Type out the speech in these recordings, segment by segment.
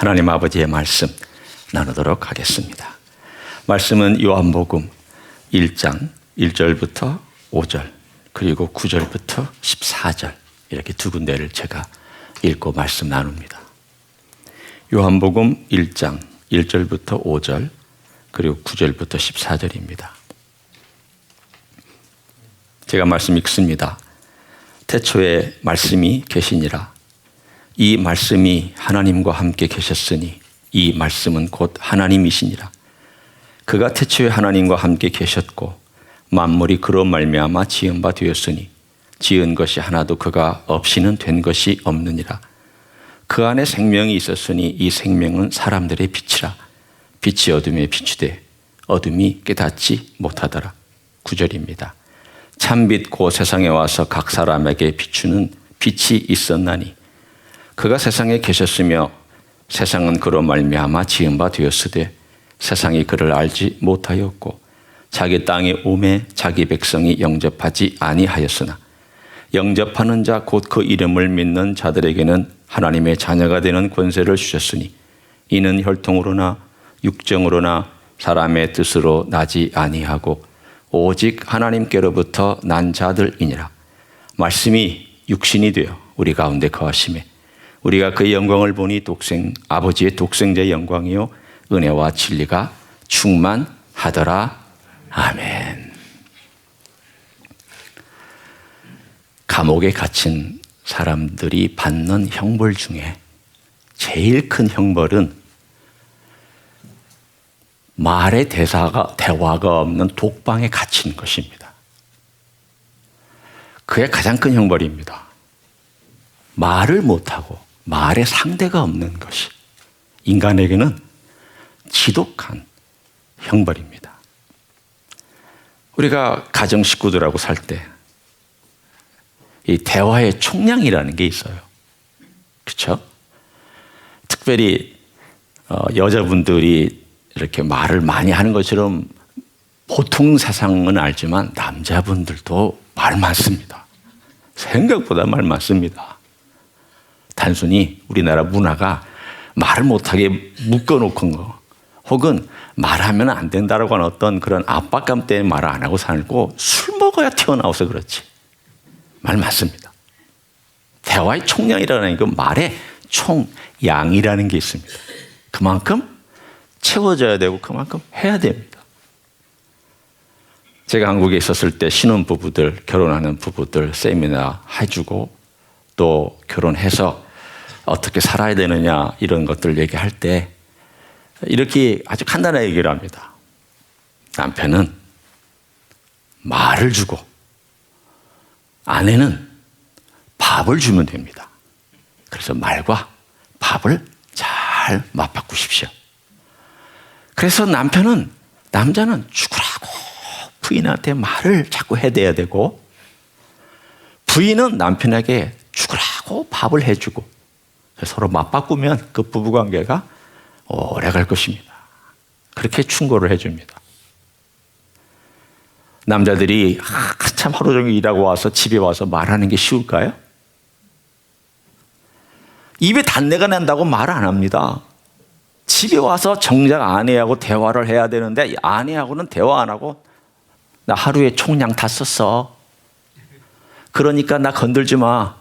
하나님 아버지의 말씀 나누도록 하겠습니다. 말씀은 요한복음 1장 1절부터 5절 그리고 9절부터 14절 이렇게 두 군데를 제가 읽고 말씀 나눕니다. 요한복음 1장 1절부터 5절 그리고 9절부터 14절입니다. 제가 말씀 읽습니다. 태초에 말씀이 계시니라. 이 말씀이 하나님과 함께 계셨으니 이 말씀은 곧 하나님이시니라. 그가 태초에 하나님과 함께 계셨고 만물이 그로 말미암아 지은 바 되었으니 지은 것이 하나도 그가 없이는 된 것이 없느니라. 그 안에 생명이 있었으니 이 생명은 사람들의 빛이라. 빛이 어둠에 비추되 어둠이 깨닫지 못하더라. 9절입니다. 참빛 곧 세상에 와서 각 사람에게 비추는 빛이 있었나니 그가 세상에 계셨으며 세상은 그로 말미암아 지은 바 되었으되 세상이 그를 알지 못하였고 자기 땅에 오매 자기 백성이 영접하지 아니하였으나 영접하는 자 곧 그 이름을 믿는 자들에게는 하나님의 자녀가 되는 권세를 주셨으니 이는 혈통으로나 육정으로나 사람의 뜻으로 나지 아니하고 오직 하나님께로부터 난 자들이니라. 말씀이 육신이 되어 우리 가운데 거하심에 우리가 그의 영광을 보니 아버지의 독생자의 영광이요 은혜와 진리가 충만하더라. 아멘. 감옥에 갇힌 사람들이 받는 형벌 중에 제일 큰 형벌은 말의 대화가 없는 독방에 갇힌 것입니다. 그게 가장 큰 형벌입니다. 말을 못하고 말의 상대가 없는 것이 인간에게는 지독한 형벌입니다. 우리가 가정 식구들하고 살 때 이 대화의 총량이라는 게 있어요. 그렇죠? 특별히 여자분들이 이렇게 말을 많이 하는 것처럼 보통 세상은 알지만 남자분들도 말 많습니다. 생각보다 말 많습니다. 단순히 우리나라 문화가 말을 못하게 묶어놓은 거 혹은 말하면 안 된다라고 하는 어떤 그런 압박감 때문에 말을 안 하고 살고 술 먹어야 튀어나와서 그렇지. 말 많습니다. 대화의 총량이라는 건 말의 총양이라는 게 있습니다. 그만큼 채워져야 되고 그만큼 해야 됩니다. 제가 한국에 있었을 때 신혼부부들, 결혼하는 부부들 세미나 해주고 또 결혼해서 어떻게 살아야 되느냐 이런 것들 얘기할 때 이렇게 아주 간단하게 얘기를 합니다. 남편은 말을 주고 아내는 밥을 주면 됩니다. 그래서 말과 밥을 잘 맞바꾸십시오. 그래서 남자는 죽으라고 부인한테 말을 자꾸 해대야 되고 부인은 남편에게 죽으라고 밥을 해주고 서로 맞바꾸면 그 부부관계가 오래 갈 것입니다. 그렇게 충고를 해줍니다. 남자들이 한참 하루 종일 일하고 와서 집에 와서 말하는 게 쉬울까요? 입에 단내가 난다고 말 안 합니다. 집에 와서 정작 아내하고 대화를 해야 되는데 아내하고는 대화 안 하고 나 하루에 총량 다 썼어. 그러니까 나 건들지 마.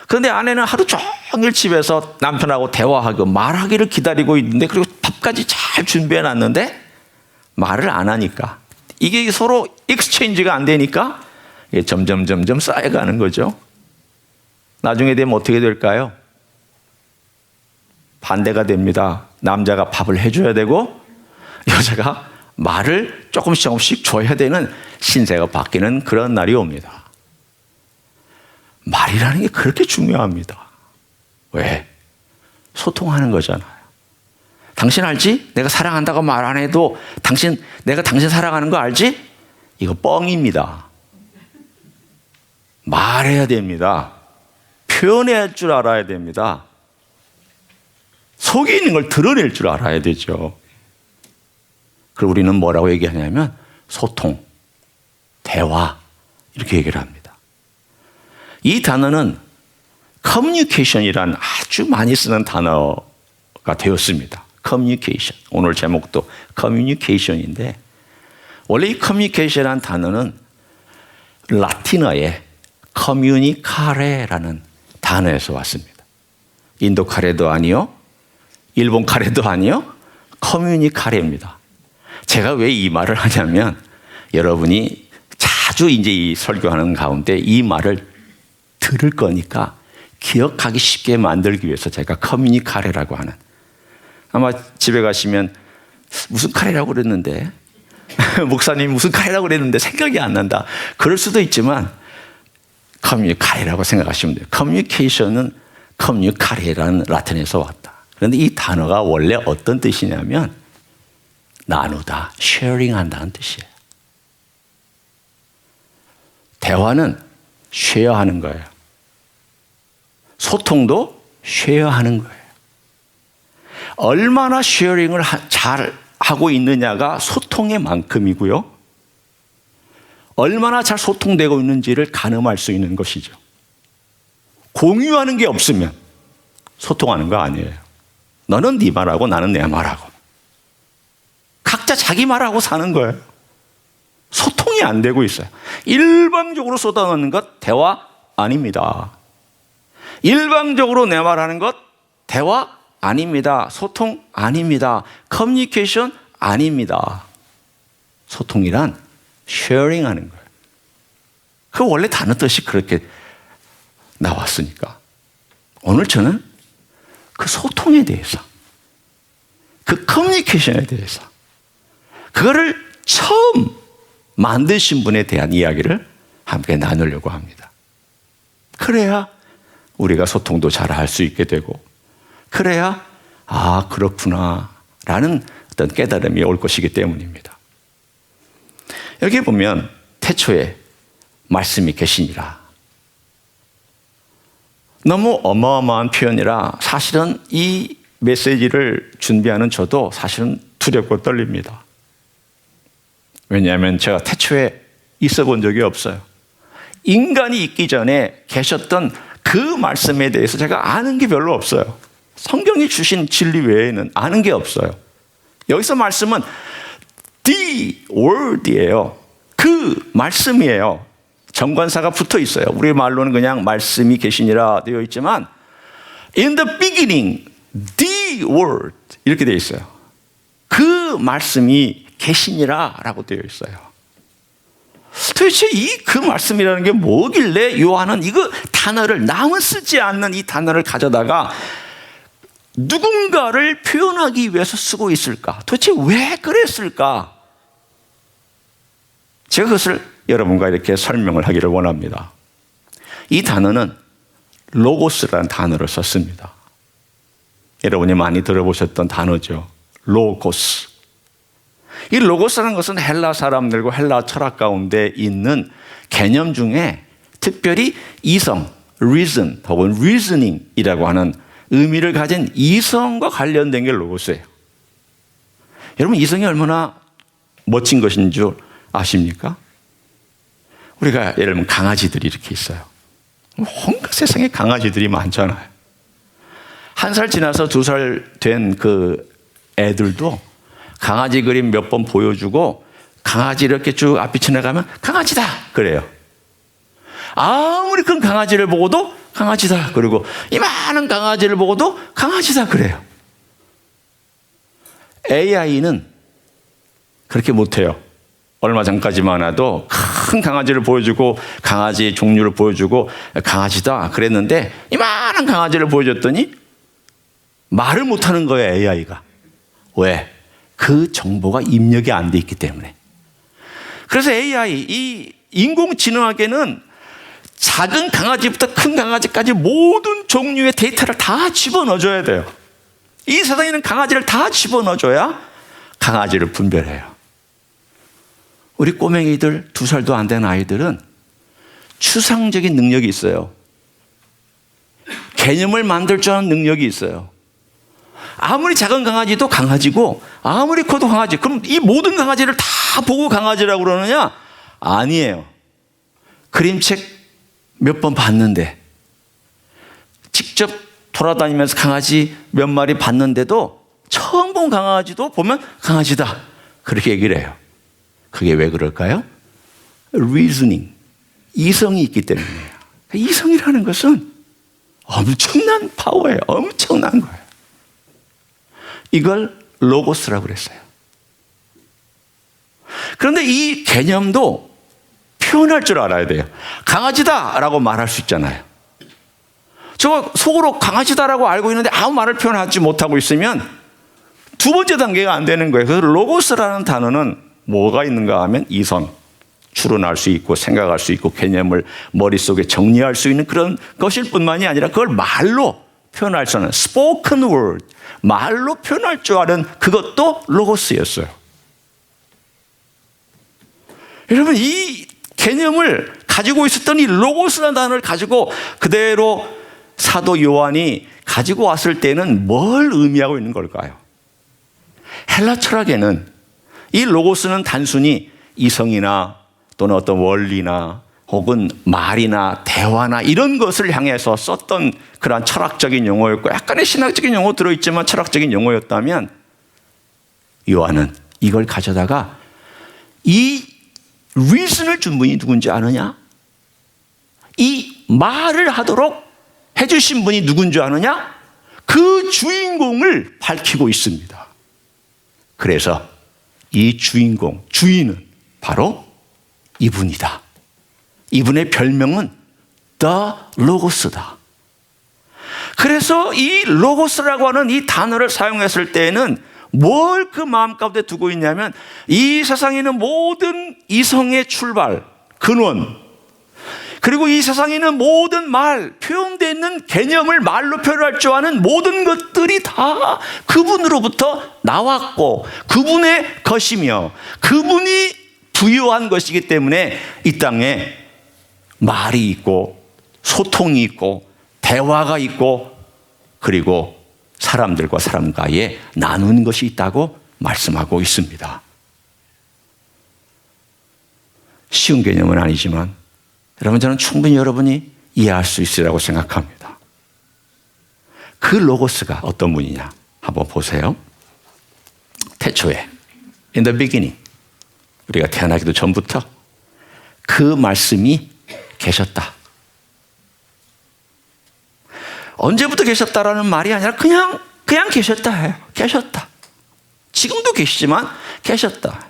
그런데 아내는 하루 종일 집에서 남편하고 대화하고 말하기를 기다리고 있는데 그리고 밥까지 잘 준비해 놨는데 말을 안 하니까 이게 서로 익스체인지가 안 되니까 이게 점점 쌓여가는 거죠. 나중에 되면 어떻게 될까요? 반대가 됩니다. 남자가 밥을 해줘야 되고 여자가 말을 조금씩 줘야 되는 신세가 바뀌는 그런 날이 옵니다. 말이라는 게 그렇게 중요합니다. 왜? 소통하는 거잖아요. 당신 알지? 내가 사랑한다고 말 안 해도 내가 당신 사랑하는 거 알지? 이거 뻥입니다. 말해야 됩니다. 표현할 줄 알아야 됩니다. 속에 있는 걸 드러낼 줄 알아야 되죠. 그리고 우리는 뭐라고 얘기하냐면 소통, 대화 이렇게 얘기를 합니다. 이 단어는 커뮤니케이션이란 아주 많이 쓰는 단어가 단어가 되었습니다. communication. 오늘 제목도 communication인데 원래 이 communication이라는 단어는 라틴어의 communicare라는 단어에서 왔습니다. 인도 카레도 아니요, 일본 카레도 아니요, communicare입니다. 제가 왜 이 말을 하냐면 여러분이 자주 이제 이 설교하는 가운데 이 말을 들을 거니까 기억하기 쉽게 만들기 위해서 제가 communicare라고 하는, 아마 집에 가시면 무슨 카레라고 그랬는데 목사님 무슨 카레라고 그랬는데 생각이 안 난다. 그럴 수도 있지만 communicare라고 생각하시면 돼요. communication은 communicare라는 라틴에서 왔다. 그런데 이 단어가 원래 어떤 뜻이냐면 나누다, sharing 한다는 뜻이에요. 대화는 쉐어하는 거예요. 소통도 쉐어하는 거예요. 얼마나 쉐어링을 잘 하고 있느냐가 소통의 만큼이고요. 얼마나 잘 소통되고 있는지를 가늠할 수 있는 것이죠. 공유하는 게 없으면 소통하는 거 아니에요. 너는 네 말하고 나는 내 말하고 각자 자기 말하고 사는 거예요. 소통이 안 되고 있어요. 일방적으로 쏟아넣는 것 대화 아닙니다. 일방적으로 내 말하는 것 대화 아닙니다. 소통 아닙니다. 커뮤니케이션 아닙니다. 소통이란 sharing 하는 거예요. 그 원래 단어 뜻이 그렇게 나왔으니까 오늘 저는 그 소통에 대해서, 그 커뮤니케이션에 대해서, 그거를 처음 만드신 분에 대한 이야기를 함께 나누려고 합니다. 그래야 우리가 소통도 잘 할 수 있게 되고, 그래야 아 그렇구나 라는 어떤 깨달음이 올 것이기 때문입니다. 여기 보면 태초에 말씀이 계시니라. 너무 어마어마한 표현이라 사실은 이 메시지를 준비하는 저도 사실은 두렵고 떨립니다. 왜냐하면 제가 태초에 있어 본 적이 없어요. 인간이 있기 전에 계셨던 그 말씀에 대해서 제가 아는 게 별로 없어요. 성경이 주신 진리 외에는 아는 게 없어요. 여기서 말씀은 the word이에요. 그 말씀이에요. 정관사가 붙어 있어요. 우리 말로는 그냥 말씀이 계시니라 되어 있지만 in the beginning the word 이렇게 되어 있어요. 그 말씀이 계시니라 라고 되어 있어요. 도대체 그 말씀이라는 게 뭐길래 요한은 이거 단어를 남은 쓰지 않는 이 단어를 가져다가 누군가를 표현하기 위해서 쓰고 있을까? 도대체 왜 그랬을까? 제가 그것을 여러분과 이렇게 설명을 하기를 원합니다. 이 단어는 로고스라는 단어를 썼습니다. 여러분이 많이 들어보셨던 단어죠. 로고스. 이 로고스라는 것은 헬라 사람들과 헬라 철학 가운데 있는 개념 중에 특별히 이성, reason 혹은 reasoning이라고 하는 의미를 가진 이성과 관련된 게 로고스예요. 여러분 이성이 얼마나 멋진 것인 줄 아십니까? 우리가 예를 들면 강아지들이 이렇게 있어요. 온갖 세상에 강아지들이 많잖아요. 1살 지나서 2살 된 그 애들도 강아지 그림 몇 번 보여주고 강아지 이렇게 쭉 앞에 지나가면 강아지다 그래요. 아무리 큰 강아지를 보고도 강아지다 그리고 이만한 강아지를 보고도 강아지다 그래요. AI는 그렇게 못해요. 얼마 전까지만 해도 큰 강아지를 보여주고 강아지 종류를 보여주고 강아지다 그랬는데 이만한 강아지를 보여줬더니 말을 못하는 거예요. AI가. 왜? 그 정보가 입력이 안 돼 있기 때문에. 그래서 AI, 이 인공지능에게는 작은 강아지부터 큰 강아지까지 모든 종류의 데이터를 다 집어넣어줘야 돼요. 이 세상에 있는 강아지를 다 집어넣어줘야 강아지를 분별해요. 우리 꼬맹이들 2살도 안 된 아이들은 추상적인 능력이 있어요. 개념을 만들 줄 아는 능력이 있어요. 아무리 작은 강아지도 강아지고 아무리 커도 강아지. 그럼 이 모든 강아지를 다 보고 강아지라고 그러느냐? 아니에요. 그림책 몇 번 봤는데 직접 돌아다니면서 강아지 몇 마리 봤는데도 처음 본 강아지도 보면 강아지다, 그렇게 얘기를 해요. 그게 왜 그럴까요? reasoning, 이성이 있기 때문이에요. 이성이라는 것은 엄청난 파워예요. 엄청난 거예요. 이걸 로고스라고 그랬어요. 그런데 이 개념도 표현할 줄 알아야 돼요. 강아지다라고 말할 수 있잖아요. 저 속으로 강아지다라고 알고 있는데 아무 말을 표현하지 못하고 있으면 두 번째 단계가 안 되는 거예요. 그래서 로고스라는 단어는 뭐가 있는가 하면 이성, 추론할 수 있고 생각할 수 있고 개념을 머릿속에 정리할 수 있는 그런 것일 뿐만이 아니라 그걸 말로 표현할 수 있는 spoken word, 말로 표현할 줄 아는 그것도 로고스였어요. 여러분, 이 개념을 가지고 있었던 이 로고스라는 단어를 가지고 그대로 사도 요한이 가지고 왔을 때는 뭘 의미하고 있는 걸까요? 헬라 철학에는 이 로고스는 단순히 이성이나 또는 어떤 원리나 혹은 말이나 대화나 이런 것을 향해서 썼던 그러한 철학적인 용어였고, 약간의 신학적인 용어 들어있지만 철학적인 용어였다면, 요한은 이걸 가져다가 이 reason을 준 분이 누군지 아느냐? 이 말을 하도록 해주신 분이 누군지 아느냐? 그 주인공을 밝히고 있습니다. 그래서 이 주인공, 주인은 바로 이분이다. 이분의 별명은 The Logos다. 그래서 이 로고스라고 하는 이 단어를 사용했을 때에는 뭘 그 마음 가운데 두고 있냐면, 이 세상에 있는 모든 이성의 출발, 근원, 그리고 이 세상에 있는 모든 말, 표현되어 있는 개념을 말로 표현할 줄 아는 모든 것들이 다 그분으로부터 나왔고 그분의 것이며 그분이 부여한 것이기 때문에 이 땅에 말이 있고 소통이 있고 대화가 있고 그리고 사람들과 사람과의 나누는 것이 있다고 말씀하고 있습니다. 쉬운 개념은 아니지만 여러분, 저는 충분히 여러분이 이해할 수 있으리라고 생각합니다. 그 로고스가 어떤 분이냐 한번 보세요. 태초에 in the beginning, 우리가 태어나기도 전부터 그 말씀이 계셨다. 언제부터 계셨다라는 말이 아니라 그냥 계셨다 해요. 계셨다. 지금도 계시지만 계셨다.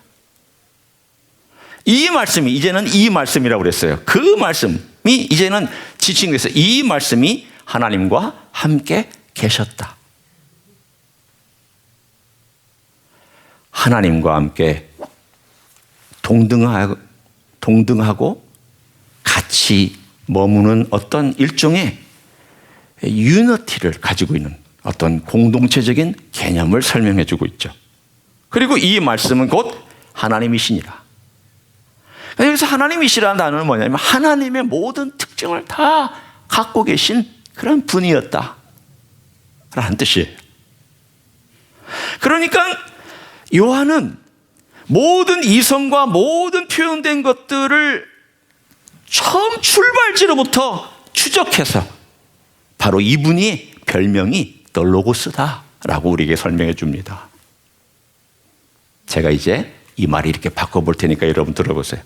이 말씀이 이제는 이 말씀이라고 그랬어요. 그 말씀이 이제는 지칭 됐어요. 이 말씀이 하나님과 함께 계셨다. 하나님과 함께 동등하고 같이 머무는 어떤 일종의 유니티를 가지고 있는 어떤 공동체적인 개념을 설명해 주고 있죠. 그리고 이 말씀은 곧 하나님이시니라. 여기서 하나님이시라는 단어는 뭐냐면 하나님의 모든 특징을 다 갖고 계신 그런 분이었다 라는 뜻이에요. 그러니까 요한은 모든 이성과 모든 표현된 것들을 처음 출발지로부터 추적해서 바로 이분이 별명이 더 로고스다라고 우리에게 설명해 줍니다. 제가 이제 이 말을 이렇게 바꿔볼 테니까 여러분 들어보세요.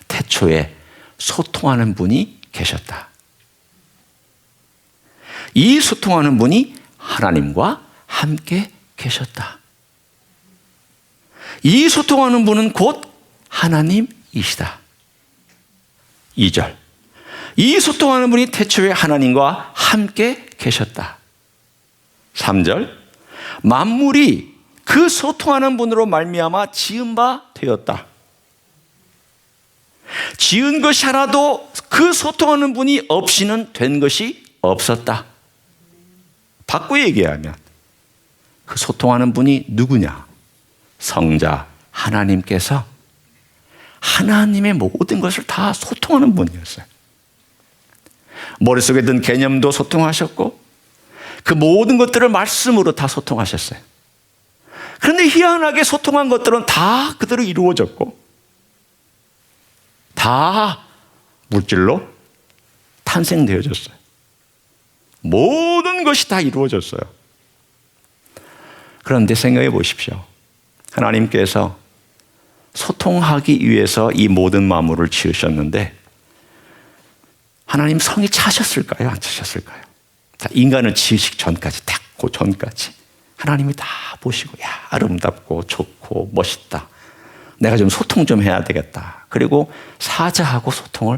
태초에 소통하는 분이 계셨다. 이 소통하는 분이 하나님과 함께 계셨다. 이 소통하는 분은 곧 하나님이시다. 2절. 이 소통하는 분이 태초에 하나님과 함께 계셨다. 3절. 만물이 그 소통하는 분으로 말미암아 지은 바 되었다. 지은 것이 하나도 그 소통하는 분이 없이는 된 것이 없었다. 바꿔 얘기하면 그 소통하는 분이 누구냐? 성자 하나님께서 하나님의 모든 것을 다 소통하는 분이었어요. 머릿속에 든 개념도 소통하셨고 그 모든 것들을 말씀으로 다 소통하셨어요. 그런데 희한하게 소통한 것들은 다 그대로 이루어졌고 다 물질로 탄생되어졌어요. 모든 것이 다 이루어졌어요. 그런데 생각해 보십시오. 하나님께서 소통하기 위해서 이 모든 만물을 지으셨는데 하나님 성이 차셨을까요? 안 차셨을까요? 인간을 지으시기 전까지, 딱 그 전까지 하나님이 다 보시고, 야, 아름답고 좋고 멋있다. 내가 좀 소통 좀 해야 되겠다. 그리고 사자하고 소통을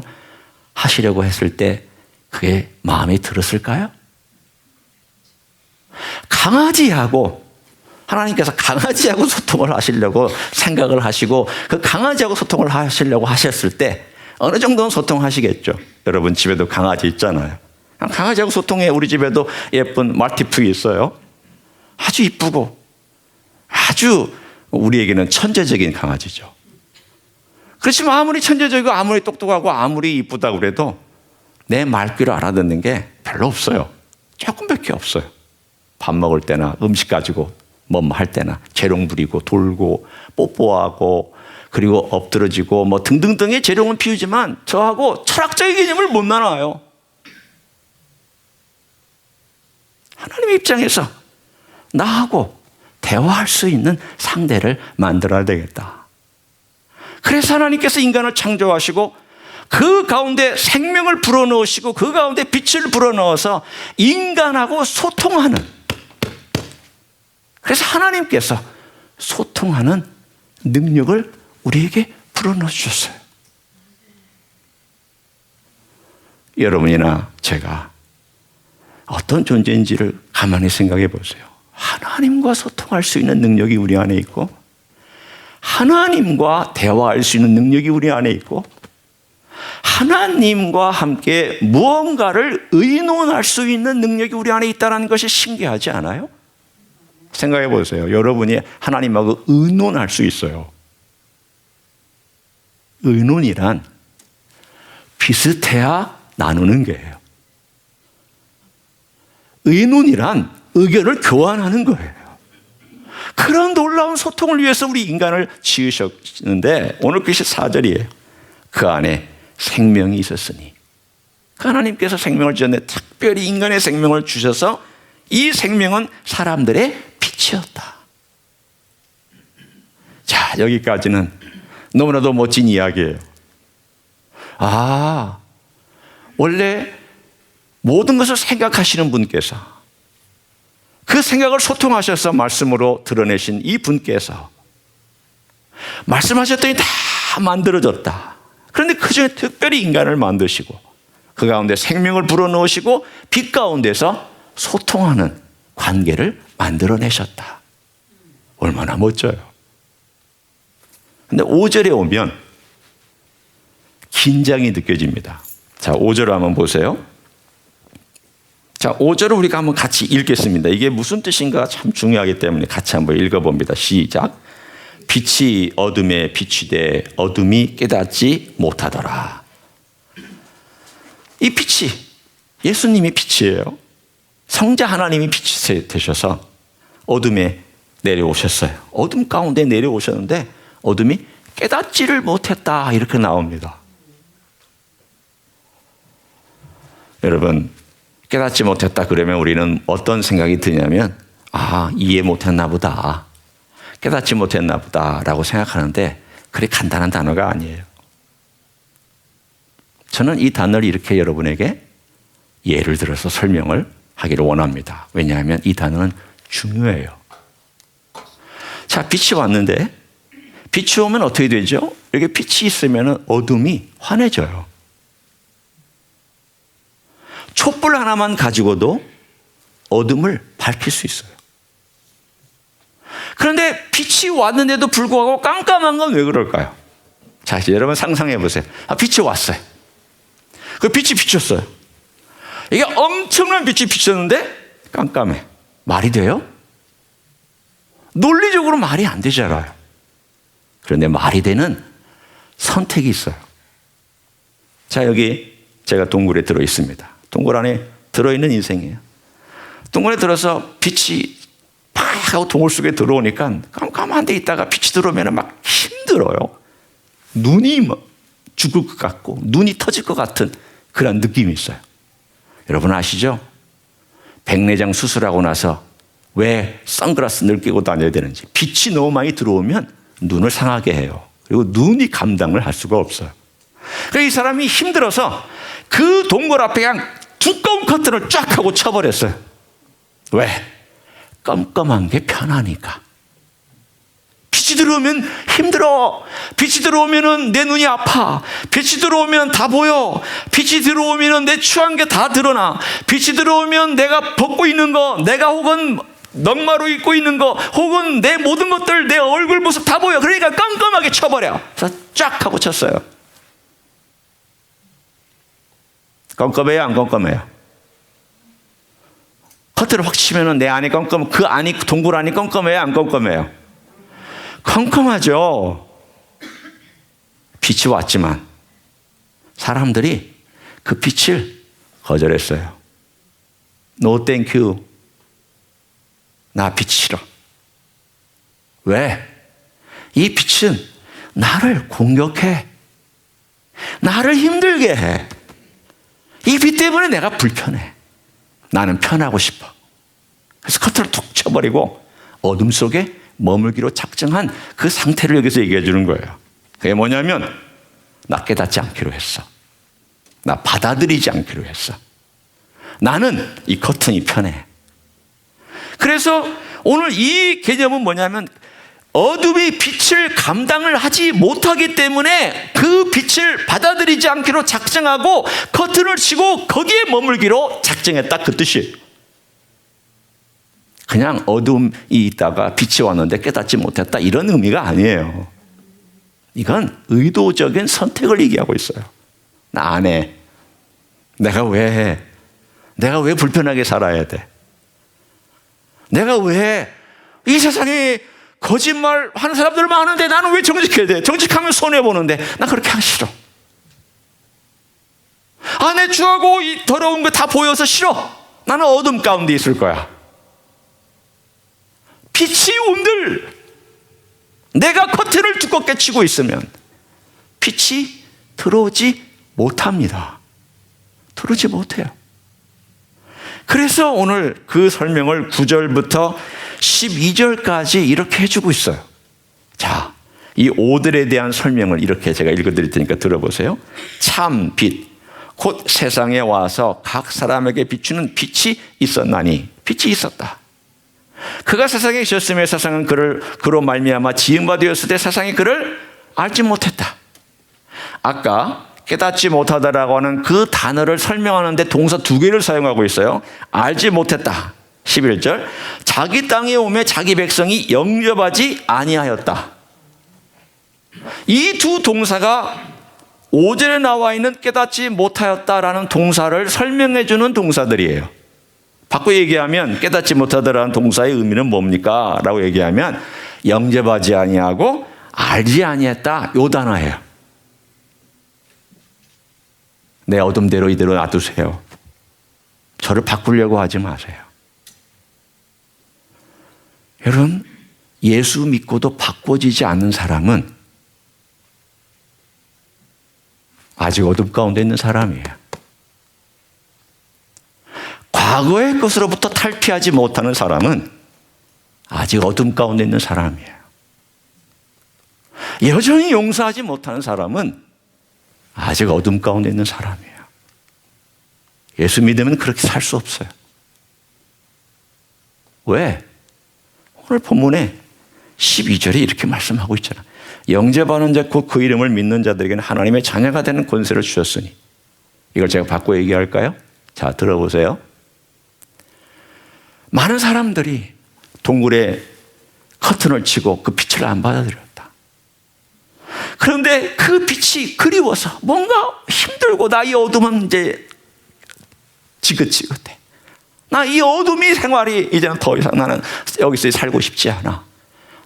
하시려고 했을 때 그게 마음에 들었을까요? 하나님께서 강아지하고 소통을 하시려고 생각을 하시고 그 강아지하고 소통을 하시려고 하셨을 때 어느 정도는 소통하시겠죠. 여러분 집에도 강아지 있잖아요. 강아지하고 소통해. 우리 집에도 예쁜 말티푸이 있어요. 아주 이쁘고 아주 우리에게는 천재적인 강아지죠. 그렇지만 아무리 천재적이고 아무리 똑똑하고 아무리 이쁘다고 그래도 내 말귀를 알아듣는 게 별로 없어요. 조금밖에 없어요. 밥 먹을 때나 음식 가지고 뭐 할 때나 재롱 부리고 돌고 뽀뽀하고 그리고 엎드러지고 뭐 등등등의 재롱은 피우지만 저하고 철학적인 개념을 못 나눠요. 하나님의 입장에서 나하고 대화할 수 있는 상대를 만들어야 되겠다. 그래서 하나님께서 인간을 창조하시고 그 가운데 생명을 불어넣으시고 그 가운데 빛을 불어넣어서 인간하고 소통하는, 그래서 하나님께서 소통하는 능력을 우리에게 불어넣어 주셨어요. 여러분이나 제가 어떤 존재인지를 가만히 생각해 보세요. 하나님과 소통할 수 있는 능력이 우리 안에 있고 하나님과 대화할 수 있는 능력이 우리 안에 있고 하나님과 함께 무언가를 의논할 수 있는 능력이 우리 안에 있다는 것이 신기하지 않아요? 생각해 보세요. 여러분이 하나님하고 의논할 수 있어요. 의논이란 비슷해야 나누는 거예요. 의논이란 의견을 교환하는 거예요. 그런 놀라운 소통을 위해서 우리 인간을 지으셨는데 오늘 글씨 4절이에요. 그 안에 생명이 있었으니. 하나님께서 생명을 주셨는데 특별히 인간의 생명을 주셔서 이 생명은 사람들의 빛이었다. 자, 여기까지는 너무나도 멋진 이야기예요. 원래 모든 것을 생각하시는 분께서 그 생각을 소통하셔서 말씀으로 드러내신 이 분께서 말씀하셨더니 다 만들어졌다. 그런데 그 중에 특별히 인간을 만드시고 그 가운데 생명을 불어넣으시고 빛 가운데서 소통하는 관계를 만들어내셨다. 얼마나 멋져요. 근데 5절에 오면 긴장이 느껴집니다. 자, 5절을 한번 보세요. 자, 5절을 우리가 한번 같이 읽겠습니다. 이게 무슨 뜻인가 참 중요하기 때문에 같이 한번 읽어봅니다. 시작. 빛이 어둠에 비추되 어둠이 깨닫지 못하더라. 이 빛이 예수님이 빛이에요. 성자 하나님이 빛이 되셔서 어둠에 내려오셨어요. 어둠 가운데 내려오셨는데 어둠이 깨닫지를 못했다 이렇게 나옵니다. 여러분, 깨닫지 못했다 그러면 우리는 어떤 생각이 드냐면 이해 못했나 보다, 깨닫지 못했나 보다 라고 생각하는데 그리 간단한 단어가 아니에요. 저는 이 단어를 이렇게 여러분에게 예를 들어서 설명을 하기를 원합니다. 왜냐하면 이 단어는 중요해요. 자, 빛이 왔는데 빛이 오면 어떻게 되죠? 이렇게 빛이 있으면 어둠이 환해져요. 촛불 하나만 가지고도 어둠을 밝힐 수 있어요. 그런데 빛이 왔는데도 불구하고 깜깜한 건 왜 그럴까요? 자, 이제 여러분 상상해 보세요. 빛이 왔어요. 그 빛이 비쳤어요. 이게 엄청난 빛이 비쳤는데 깜깜해. 말이 돼요? 논리적으로 말이 안 되잖아요. 그런데 말이 되는 선택이 있어요. 자, 여기 제가 동굴에 들어 있습니다. 동굴 안에 들어있는 인생이에요. 동굴에 들어서 빛이 팍 하고 동굴 속에 들어오니까 깜깜한 데 있다가 빛이 들어오면 막 힘들어요. 눈이 막 죽을 것 같고 눈이 터질 것 같은 그런 느낌이 있어요. 여러분 아시죠? 백내장 수술하고 나서 왜 선글라스 늘 끼고 다녀야 되는지. 빛이 너무 많이 들어오면 눈을 상하게 해요. 그리고 눈이 감당을 할 수가 없어요. 그러니까 이 사람이 힘들어서 그 동굴 앞에 그냥 두꺼운 커튼을 쫙 하고 쳐버렸어요. 왜? 껌껌한 게 편하니까. 빛이 들어오면 힘들어. 빛이 들어오면 내 눈이 아파. 빛이 들어오면 다 보여. 빛이 들어오면 내 추한 게 다 드러나. 빛이 들어오면 내가 벗고 있는 거, 내가 혹은 넉마로 입고 있는 거, 혹은 내 모든 것들, 내 얼굴 모습 다 보여. 그러니까 껌껌하게 쳐버려. 그래서 쫙 하고 쳤어요. 껌껌해요, 안 껌껌해요? 커튼을 확 치면은 내 안이 껌껌, 그 안이, 동굴 안이 껌껌해요, 안 껌껌해요? 컴컴하죠. 빛이 왔지만 사람들이 그 빛을 거절했어요. No thank you. 나 빛 싫어. 왜? 이 빛은 나를 공격해. 나를 힘들게 해. 이 빛 때문에 내가 불편해. 나는 편하고 싶어. 그래서 커튼을 툭 쳐버리고 어둠 속에 머물기로 작정한 그 상태를 여기서 얘기해 주는 거예요. 그게 뭐냐면 나 깨닫지 않기로 했어. 나 받아들이지 않기로 했어. 나는 이 커튼이 편해. 그래서 오늘 이 개념은 뭐냐면 어둠이 빛을 감당을 하지 못하기 때문에 그 빛을 받아들이지 않기로 작정하고 커튼을 치고 거기에 머물기로 작정했다, 그 뜻이에요. 그냥 어둠이 있다가 빛이 왔는데 깨닫지 못했다, 이런 의미가 아니에요. 이건 의도적인 선택을 얘기하고 있어요. 나 안 해. 내가 왜 불편하게 살아야 돼? 내가 왜 이 세상에 거짓말 하는 사람들 많은데 나는 왜 정직해야 돼? 정직하면 손해보는데 나 그렇게 하기 싫어. 내 추하고 이 더러운 거 다 보여서 싫어. 나는 어둠 가운데 있을 거야. 빛이 온들 내가 커튼을 두껍게 치고 있으면 빛이 들어오지 못합니다. 들어오지 못해요. 그래서 오늘 그 설명을 9절부터 12절까지 이렇게 해주고 있어요. 자, 이 오들에 대한 설명을 이렇게 제가 읽어드릴 테니까 들어보세요. 참 빛, 곧 세상에 와서 각 사람에게 비추는 빛이 있었나니, 빛이 있었다. 그가 세상에 계셨으며 세상은 그로 말미암아 지은 바 되었을 때 세상이 그를 알지 못했다. 아까 깨닫지 못하다라고 하는 그 단어를 설명하는데 동사 2개를 사용하고 있어요. 알지 못했다. 11절, 자기 땅에 오매 자기 백성이 영접하지 아니하였다. 이 두 동사가 5절에 나와 있는 깨닫지 못하였다라는 동사를 설명해 주는 동사들이에요. 바꿔 얘기하면 깨닫지 못하다라는 동사의 의미는 뭡니까? 라고 얘기하면 영접하지 아니하고 알지 아니했다, 요 단어예요. 내 어둠대로 이대로 놔두세요. 저를 바꾸려고 하지 마세요. 여러분, 예수 믿고도 바꿔지지 않는 사람은 아직 어둠 가운데 있는 사람이에요. 과거의 것으로부터 탈피하지 못하는 사람은 아직 어둠 가운데 있는 사람이에요. 여전히 용서하지 못하는 사람은 아직 어둠 가운데 있는 사람이에요. 예수 믿으면 그렇게 살 수 없어요. 왜? 오늘 본문에 12절에 이렇게 말씀하고 있잖아. 영접하는 자 곧 그 이름을 믿는 자들에게는 하나님의 자녀가 되는 권세를 주셨으니. 이걸 제가 바꿔 얘기할까요? 자, 들어보세요. 많은 사람들이 동굴에 커튼을 치고 그 빛을 안 받아들였다. 그런데 그 빛이 그리워서 뭔가 힘들고 나 이 어둠은 이제 지긋지긋해. 나 이 어둠이 생활이 이제는 더 이상 나는 여기서 살고 싶지 않아.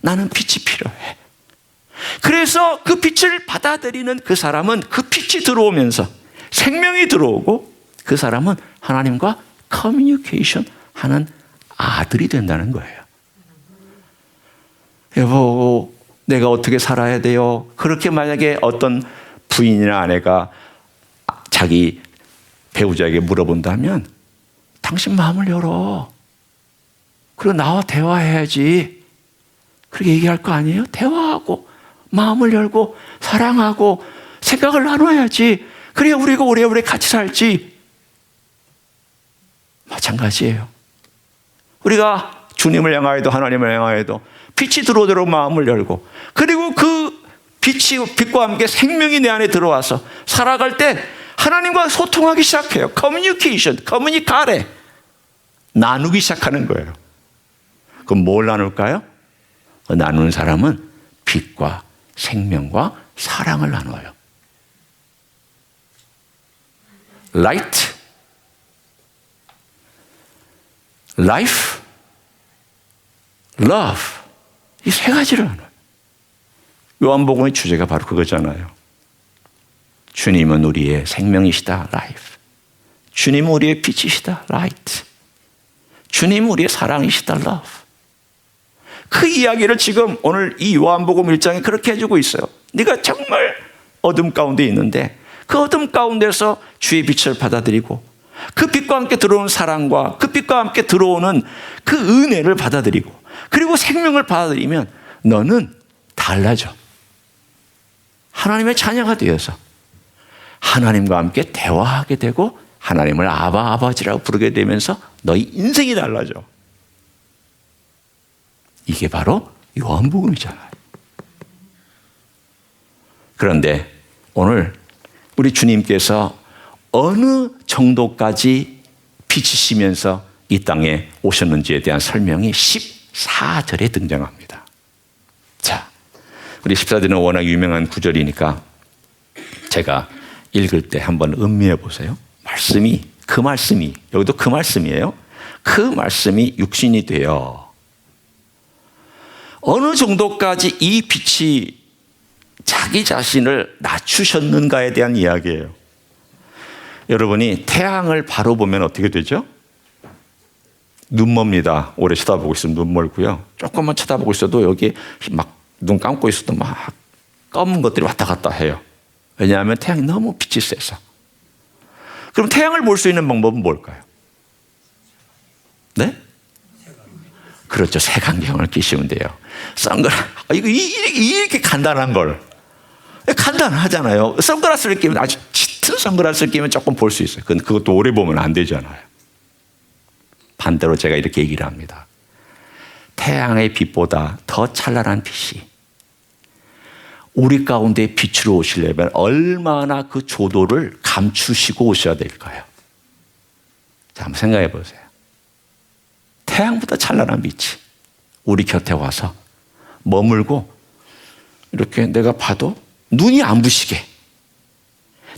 나는 빛이 필요해. 그래서 그 빛을 받아들이는 그 사람은 그 빛이 들어오면서 생명이 들어오고 그 사람은 하나님과 커뮤니케이션 하는 아들이 된다는 거예요. 여보, 내가 어떻게 살아야 돼요? 그렇게 만약에 어떤 부인이나 아내가 자기 배우자에게 물어본다면 당신 마음을 열어. 그리고 나와 대화해야지. 그렇게 얘기할 거 아니에요? 대화하고 마음을 열고 사랑하고 생각을 나눠야지. 그래야 우리가 오래오래 같이 살지. 마찬가지예요. 우리가 주님을 향하여도 하나님을 향하여도 빛이 들어오도록 마음을 열고, 그리고 그 빛과 함께 생명이 내 안에 들어와서 살아갈 때 하나님과 소통하기 시작해요. 커뮤니케이션, 커뮤니카레. 나누기 시작하는 거예요. 그럼 뭘 나눌까요? 나누는 사람은 빛과 생명과 사랑을 나눠요. Light, Life, Love. 이 세 가지를 나눠요. 요한복음의 주제가 바로 그거잖아요. 주님은 우리의 생명이시다. Life. 주님은 우리의 빛이시다. Light. 주님은 우리의 사랑이시다. Love. 그 이야기를 지금 오늘 이 요한복음 1장에 그렇게 해주고 있어요. 네가 정말 어둠 가운데 있는데 그 어둠 가운데서 주의 빛을 받아들이고 그 빛과 함께 들어오는 사랑과 그 빛과 함께 들어오는 그 은혜를 받아들이고 그리고 생명을 받아들이면 너는 달라져. 하나님의 자녀가 되어서 하나님과 함께 대화하게 되고 하나님을 아바 아버지라고 부르게 되면서 너희 인생이 달라져. 이게 바로 요한복음이잖아요. 그런데 오늘 우리 주님께서 어느 정도까지 비치시면서 이 땅에 오셨는지에 대한 설명이 14절에 등장합니다. 자, 우리 14절은 워낙 유명한 구절이니까 제가 읽을 때 한번 음미해 보세요. 그 말씀이 여기도 그 말씀이에요. 그 말씀이 육신이 되어 어느 정도까지 이 빛이 자기 자신을 낮추셨는가에 대한 이야기예요. 여러분이 태양을 바로 보면 어떻게 되죠? 눈멉니다. 오래 쳐다보고 있으면 눈멀고요. 조금만 쳐다보고 있어도 여기 막 눈 감고 있어도 막 검은 것들이 왔다 갔다 해요. 왜냐하면 태양이 너무 빛이 세서. 그럼 태양을 볼 수 있는 방법은 뭘까요? 네? 그렇죠. 색안경을 끼시면 돼요. 이거 이렇게 간단한 걸. 간단하잖아요. 선글라스를 끼면 아주 짙은 선글라스를 끼면 조금 볼 수 있어요. 그것도 오래 보면 안 되잖아요. 반대로 제가 이렇게 얘기를 합니다. 태양의 빛보다 더 찬란한 빛이 우리 가운데 빛으로 오시려면 얼마나 그 조도를 감추시고 오셔야 될까요? 자, 한번 생각해 보세요. 태양보다 찬란한 빛이 우리 곁에 와서 머물고 이렇게 내가 봐도 눈이 안 부시게,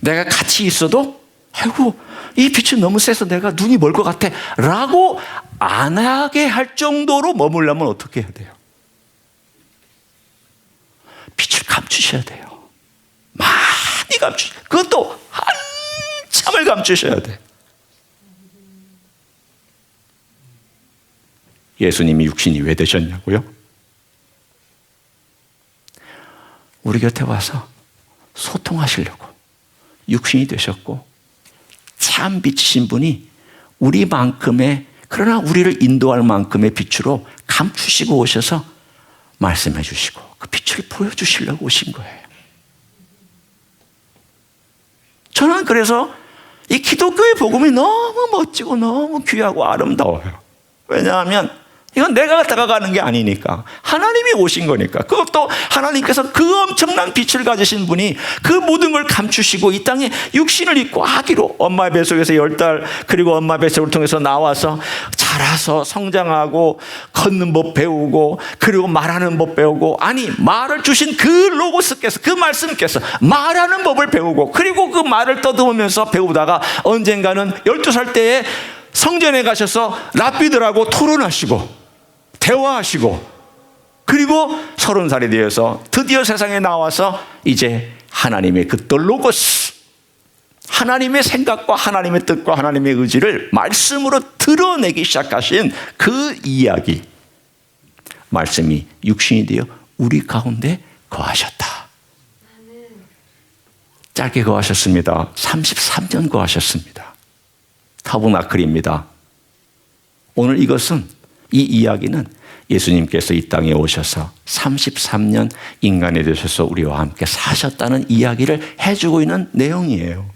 내가 같이 있어도 아이고 이 빛이 너무 세서 내가 눈이 멀 것 같아 라고 안 하게 할 정도로 머물려면 어떻게 해야 돼요? 빛을 감추셔야 돼요. 많이 그것도 한참을 감추셔야 돼. 예수님이 육신이 왜 되셨냐고요? 우리 곁에 와서 소통하시려고 육신이 되셨고, 참 빛이신 분이 우리만큼의, 그러나 우리를 인도할 만큼의 빛으로 감추시고 오셔서 말씀해 주시고 그 빛을 보여주시려고 오신 거예요. 저는 그래서 이 기독교의 복음이 너무 멋지고 너무 귀하고 아름다워요. 왜냐하면 이건 내가 다가가는 게 아니니까 하나님이 오신 거니까. 그것도 하나님께서 그 엄청난 빛을 가지신 분이 그 모든 걸 감추시고 이 땅에 육신을 입고 아기로 엄마의 뱃속에서 10달, 그리고 엄마 뱃속을 통해서 나와서 자라서 성장하고 걷는 법 배우고 그리고 말하는 법 배우고, 아니 말을 주신 그 로고스께서, 그 말씀께서 말하는 법을 배우고, 그리고 그 말을 떠듬으면서 배우다가 언젠가는 12살 때에 성전에 가셔서 랍비들하고 토론하시고 대화하시고, 그리고 30살이 되어서 드디어 세상에 나와서 이제 하나님의 그 로고스, 하나님의 생각과 하나님의 뜻과 하나님의 의지를 말씀으로 드러내기 시작하신 그 이야기, 말씀이 육신이 되어 우리 가운데 거하셨다. 짧게 거하셨습니다. 33년 거하셨습니다. 타버나클입니다. 오늘 이 이야기는 예수님께서 이 땅에 오셔서 33년 인간이 되셔서 우리와 함께 사셨다는 이야기를 해주고 있는 내용이에요.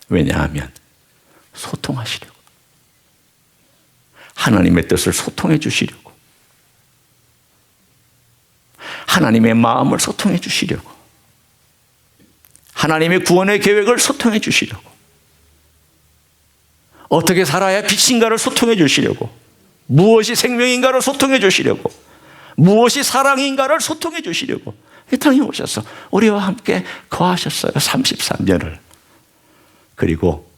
왜냐하면 소통하시려고. 하나님의 뜻을 소통해 주시려고. 하나님의 마음을 소통해 주시려고. 하나님의 구원의 계획을 소통해 주시려고. 어떻게 살아야 빛인가를 소통해 주시려고. 무엇이 생명인가를 소통해 주시려고. 무엇이 사랑인가를 소통해 주시려고 이 땅에 오셔서 우리와 함께 거하셨어요. 33년을. 그리고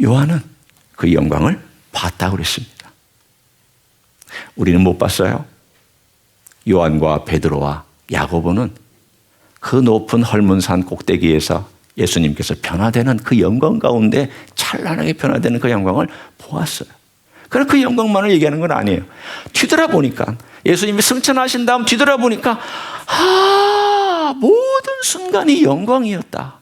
요한은 그 영광을 봤다고 그랬습니다. 우리는 못 봤어요. 요한과 베드로와 야고보는 그 높은 헐문산 꼭대기에서 예수님께서 변화되는 그 영광 가운데 찬란하게 변화되는 그 영광을 보았어요. 그래서 그 영광만을 얘기하는 건 아니에요. 뒤돌아보니까 예수님이 승천하신 다음 뒤돌아보니까 모든 순간이 영광이었다.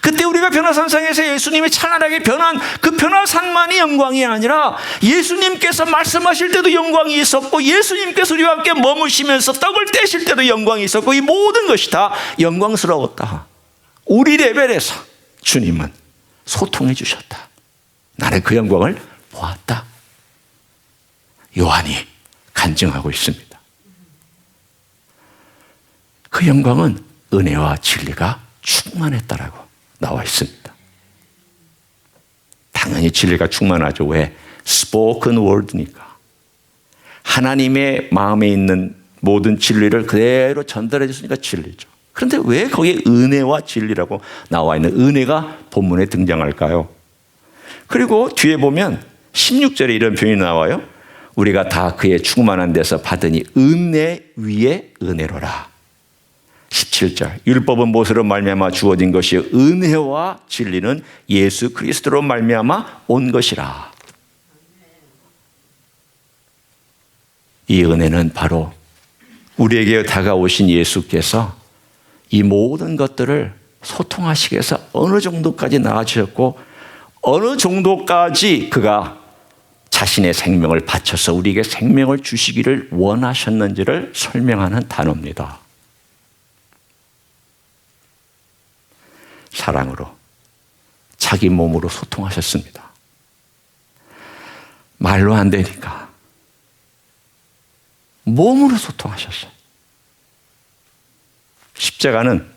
그때 우리가 변화산상에서 예수님이 찬란하게 변한 그 변화산만이 영광이 아니라 예수님께서 말씀하실 때도 영광이 있었고 예수님께서 우리와 함께 머무시면서 떡을 떼실 때도 영광이 있었고 이 모든 것이 다 영광스러웠다. 우리 레벨에서 주님은 소통해 주셨다. 나는 그 영광을 보았다. 요한이 간증하고 있습니다. 그 영광은 은혜와 진리가 충만했다라고 나와 있습니다. 당연히 진리가 충만하죠. 왜? spoken word니까. 하나님의 마음에 있는 모든 진리를 그대로 전달해 줬으니까 진리죠. 그런데 왜 거기에 은혜와 진리라고 나와 있는 은혜가 본문에 등장할까요? 그리고 뒤에 보면 16절에 이런 표현이 나와요. 우리가 다 그의 충만한 데서 받으니 은혜 위에 은혜로라. 17절 율법은 못으로 말미암아 주어진 것이 은혜와 진리는 예수 그리스도로 말미암아 온 것이라. 이 은혜는 바로 우리에게 다가오신 예수께서 이 모든 것들을 소통하시기 위해서 어느 정도까지 나아지셨고 어느 정도까지 그가 자신의 생명을 바쳐서 우리에게 생명을 주시기를 원하셨는지를 설명하는 단어입니다. 사랑으로 자기 몸으로 소통하셨습니다. 말로 안 되니까 몸으로 소통하셨어요. 십자가는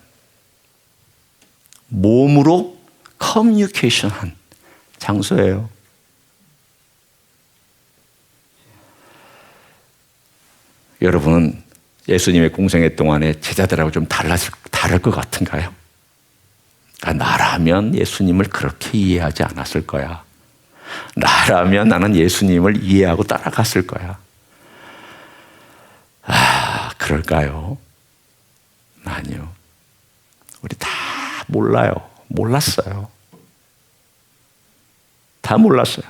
몸으로 커뮤니케이션한 장소예요. 여러분은 예수님의 공생애 동안에 제자들하고 좀 다를 것 같은가요? 나라면 예수님을 그렇게 이해하지 않았을 거야. 나라면 나는 예수님을 이해하고 따라갔을 거야. 그럴까요? 아니요. 우리 다 몰라요. 몰랐어요. 다 몰랐어요.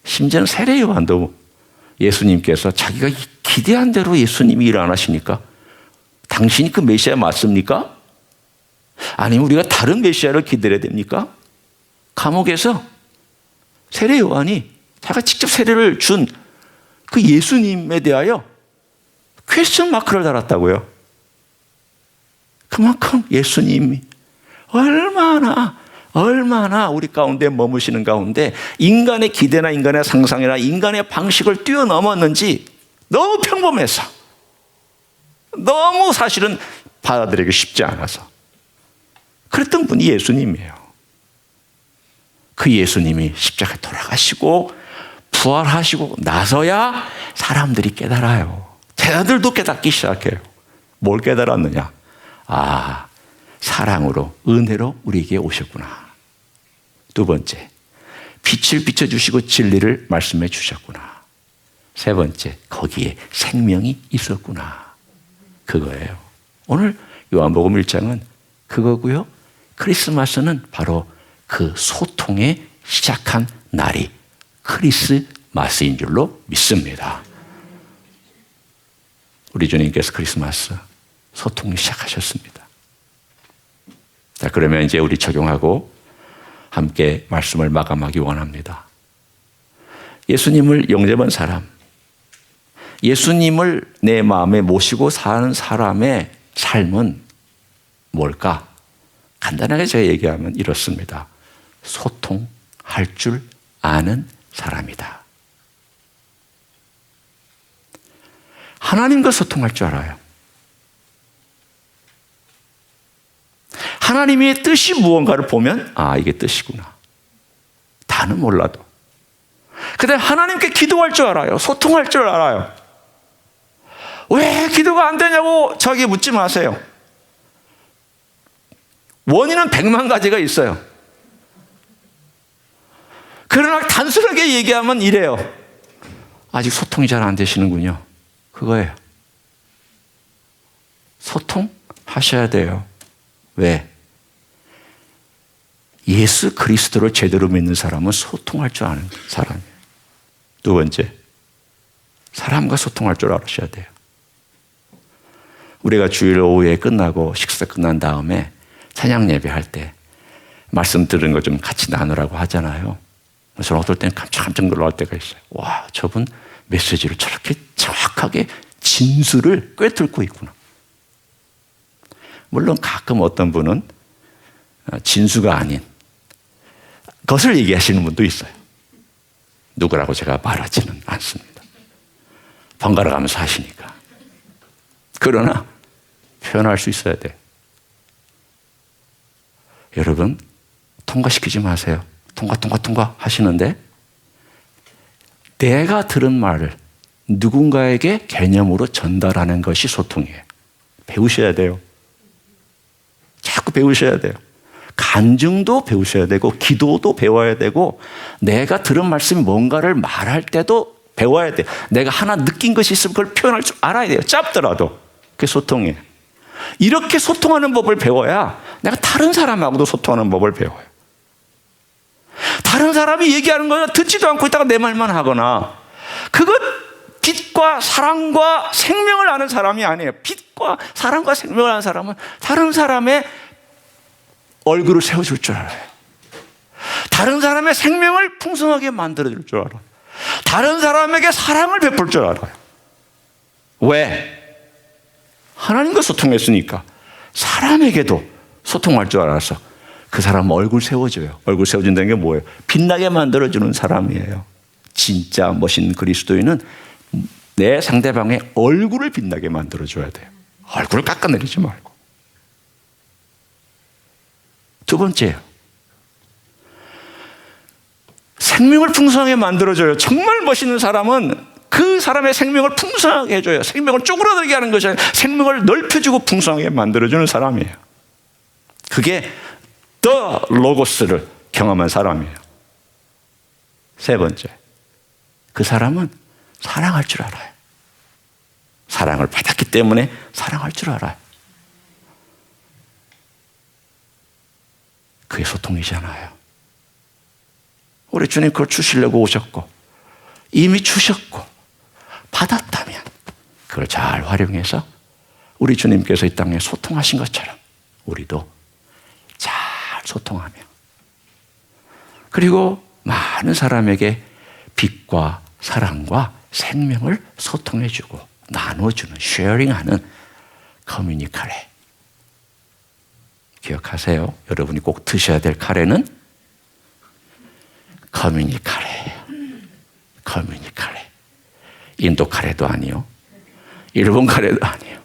심지어는 세례 요한도 예수님께서 자기가 기대한 대로 예수님이 일 안 하시니까 당신이 그 메시아 맞습니까? 아니면 우리가 다른 메시아를 기다려야 됩니까? 감옥에서 세례 요한이 자기가 직접 세례를 준 그 예수님에 대하여 퀘스천 마크를 달았다고요. 그만큼 예수님이 얼마나 우리 가운데 머무시는 가운데 인간의 기대나 인간의 상상이나 인간의 방식을 뛰어넘었는지 너무 평범해서 너무 사실은 받아들이기 쉽지 않아서 그랬던 분이 예수님이에요. 그 예수님이 십자가에 돌아가시고 부활하시고 나서야 사람들이 깨달아요. 제자들도 깨닫기 시작해요. 뭘 깨달았느냐? 사랑으로 은혜로 우리에게 오셨구나. 두 번째, 빛을 비춰주시고 진리를 말씀해 주셨구나. 세 번째, 거기에 생명이 있었구나. 그거예요. 오늘 요한복음 1장은 그거고요. 크리스마스는 바로 그 소통의 시작한 날이 크리스마스인 줄로 믿습니다. 우리 주님께서 크리스마스 소통을 시작하셨습니다. 자, 그러면 이제 우리 적용하고 함께 말씀을 마감하기 원합니다. 예수님을 영접한 사람, 예수님을 내 마음에 모시고 사는 사람의 삶은 뭘까? 간단하게 제가 얘기하면 이렇습니다. 소통할 줄 아는 사람이다. 하나님과 소통할 줄 알아요. 하나님의 뜻이 무언가를 보면 이게 뜻이구나. 다는 몰라도. 그다음에 하나님께 기도할 줄 알아요. 소통할 줄 알아요. 왜 기도가 안 되냐고 저에게 묻지 마세요. 원인은 100만 가지가 있어요. 그러나 단순하게 얘기하면 이래요. 아직 소통이 잘 안 되시는군요. 그거예요. 소통하셔야 돼요. 왜? 예수 그리스도를 제대로 믿는 사람은 소통할 줄 아는 사람이에요. 두 번째, 사람과 소통할 줄 알으셔야 돼요. 우리가 주일 오후에 끝나고 식사 끝난 다음에 찬양 예배할 때 말씀 들은 거 좀 같이 나누라고 하잖아요. 저는 어떨 때는 깜짝 놀랄 때가 있어요. 와, 저분 메시지를 저렇게 정확하게 진술을 꿰뚫고 있구나. 물론 가끔 어떤 분은 진수가 아닌 것을 얘기하시는 분도 있어요. 누구라고 제가 말하지는 않습니다. 번갈아 가면서 하시니까. 그러나 표현할 수 있어야 돼요. 여러분, 통과시키지 마세요. 통과 하시는데 내가 들은 말을 누군가에게 개념으로 전달하는 것이 소통이에요. 배우셔야 돼요. 자꾸 배우셔야 돼요. 간증도 배우셔야 되고 기도도 배워야 되고 내가 들은 말씀이 뭔가를 말할 때도 배워야 돼요. 내가 하나 느낀 것이 있으면 그걸 표현할 줄 알아야 돼요. 짧더라도. 그게 소통이에요. 이렇게 소통하는 법을 배워야 내가 다른 사람하고도 소통하는 법을 배워요. 다른 사람이 얘기하는 거 듣지도 않고 있다가 내 말만 하거나 그것 빛과 사랑과 생명을 아는 사람이 아니에요. 빛과 사랑과 생명을 아는 사람은 다른 사람의 얼굴을 세워줄 줄 알아요. 다른 사람의 생명을 풍성하게 만들어줄 줄 알아요. 다른 사람에게 사랑을 베풀 줄 알아요. 왜? 하나님과 소통했으니까 사람에게도 소통할 줄 알아서 그 사람 얼굴 세워줘요. 얼굴 세워준다는 게 뭐예요? 빛나게 만들어주는 사람이에요. 진짜 멋있는 그리스도인은 내 상대방의 얼굴을 빛나게 만들어줘야 돼요. 얼굴을 깎아내리지 말고. 두 번째요. 생명을 풍성하게 만들어줘요. 정말 멋있는 사람은 그 사람의 생명을 풍성하게 해줘요. 생명을 쪼그라들게 하는 것이 아니라 생명을 넓혀주고 풍성하게 만들어주는 사람이에요. 그게 더 로고스를 경험한 사람이에요. 세 번째, 그 사람은 사랑할 줄 알아요. 사랑을 받았기 때문에 사랑할 줄 알아요. 그게 소통이잖아요. 우리 주님 그걸 주시려고 오셨고 이미 주셨고 받았다면 그걸 잘 활용해서 우리 주님께서 이 땅에 소통하신 것처럼 우리도 잘 소통하며 그리고 많은 사람에게 빛과 사랑과 생명을 소통해주고 나눠주는 쉐어링하는 커뮤니카레. 기억하세요. 여러분이 꼭 드셔야 될 카레는 커뮤니카레예요. 커뮤니카레. 인도 카레도 아니요. 일본 카레도 아니요.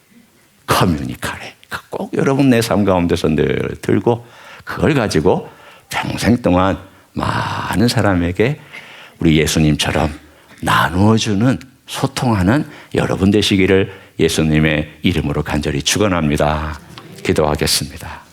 커뮤니카레. 꼭 여러분 내 삶 가운데서 늘 들고 그걸 가지고 평생 동안 많은 사람에게 우리 예수님처럼 나누어주는 소통하는 여러분 되시기를 예수님의 이름으로 간절히 축원합니다. 기도하겠습니다.